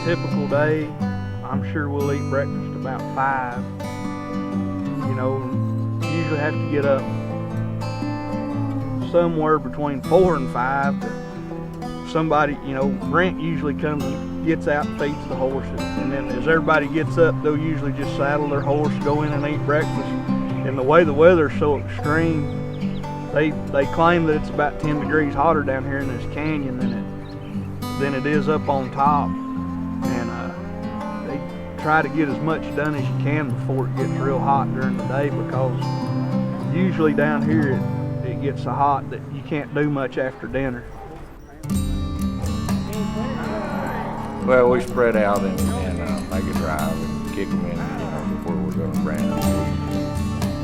typical day, I'm sure we'll eat breakfast about 5. You know, usually have to get up somewhere between 4 and 5. Somebody, you know, Brent usually comes and gets out and feeds the horses. And then as everybody gets up, they'll usually just saddle their horse, go in and eat breakfast. And the way the weather's so extreme, they claim that it's about 10 degrees hotter down here in this canyon than it is up on top. And they try to get as much done as you can before it gets real hot during the day, because usually down here it gets so hot that you can't do much after dinner. Well, we spread out and make a drive and kick them in, you know, before we're going to Brent.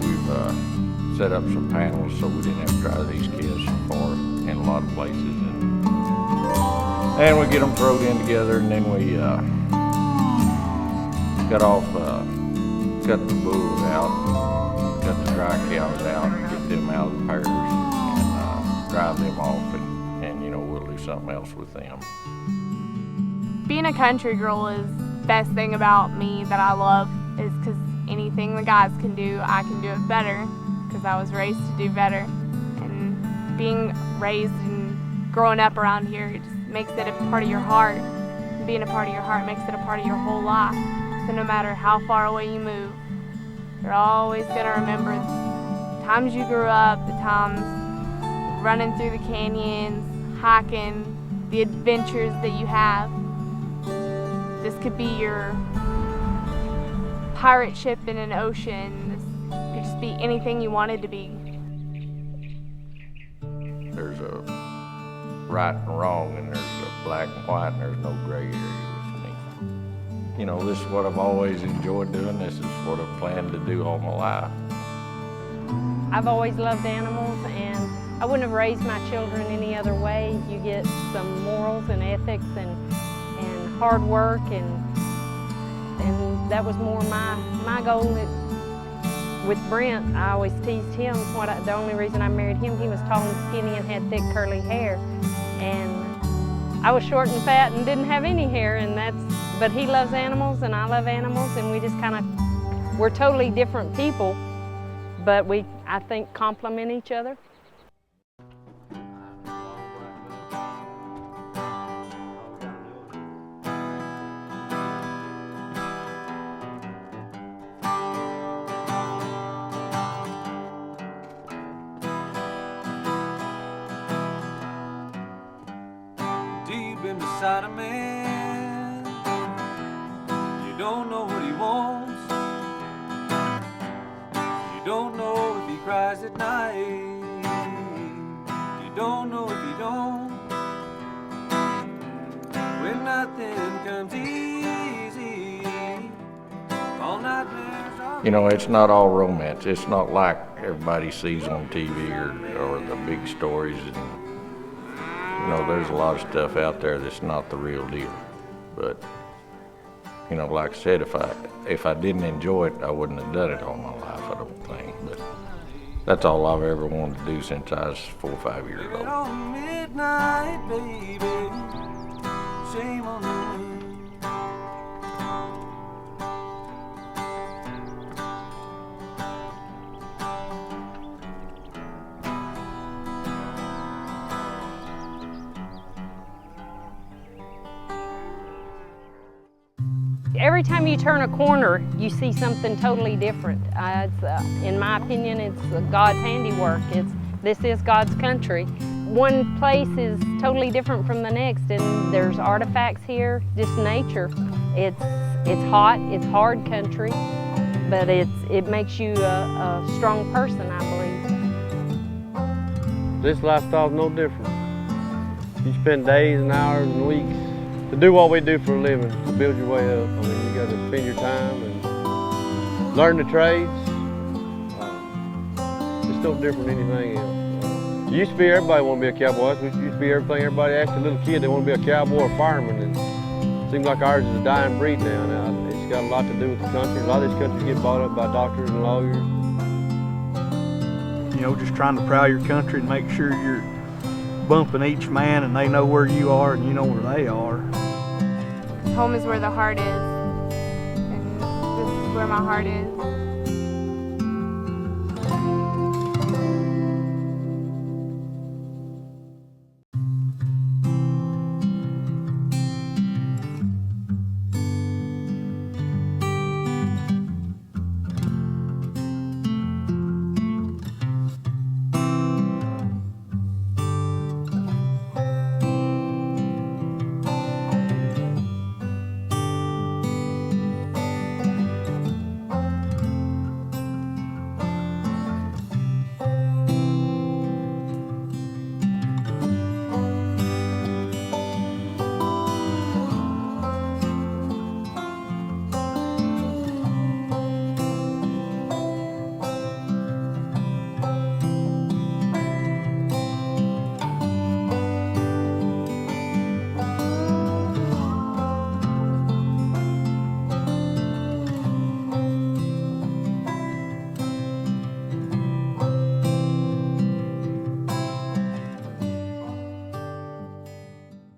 We've set up some panels so we didn't have to drive these kids so far in a lot of places. And we get them thrown in together, and then we cut the bulls out, cut the dry cows out, get them out of the pairs, and drive them off, and you know, we'll do something else with them. Being a country girl is the best thing about me that I love, is because anything the guys can do, I can do it better, because I was raised to do better. And being raised and growing up around here, it just makes it a part of your heart. And being a part of your heart makes it a part of your whole life. So no matter how far away you move, you're always going to remember the times you grew up, the times running through the canyons, hiking, the adventures that you have. This could be your pirate ship in an ocean. This could just be anything you wanted to be. There's a right and wrong, and there's a black and white, and there's no gray area with me. You know, this is what I've always enjoyed doing. This is what I've planned to do all my life. I've always loved animals, and I wouldn't have raised my children any other way. You get some morals and ethics and hard work, and that was more my goal. With Brent, I always teased him. The only reason I married him, he was tall and skinny and had thick curly hair, and I was short and fat and didn't have any hair. But he loves animals and I love animals, and we just we're totally different people, but I think complement each other. Beside a man, you don't know what he wants, you don't know if he cries at night, you don't know if he don't, when nothing comes easy, all nightmares. You know, it's not all romance. It's not like everybody sees on TV or the big stories. And you know, there's a lot of stuff out there that's not the real deal. But, you know, like I said, if I didn't enjoy it, I wouldn't have done it all my life, I don't think. But that's all I've ever wanted to do since I was 4 or 5 years old. Midnight, baby, shame on you. Every time you turn a corner, you see something totally different. In my opinion, it's God's handiwork. This is God's country. One place is totally different from the next, and there's artifacts here, just nature. It's hot, it's hard country, but it makes you a strong person, I believe. This lifestyle's no different. You spend days and hours and weeks to do what we do for a living, to build your way up. I mean, you got to spend your time and learn the trades. It's no different than anything else. It used to be everybody want to be a cowboy. It used to be everybody asked a little kid they want to be a cowboy or fireman. And it seems like ours is a dying breed now. It's got a lot to do with the country. A lot of these countries get bought up by doctors and lawyers. You know, just trying to proud your country and make sure you're bumping each man and they know where you are and you know where they are. home is where the heart is, and this is where my heart is.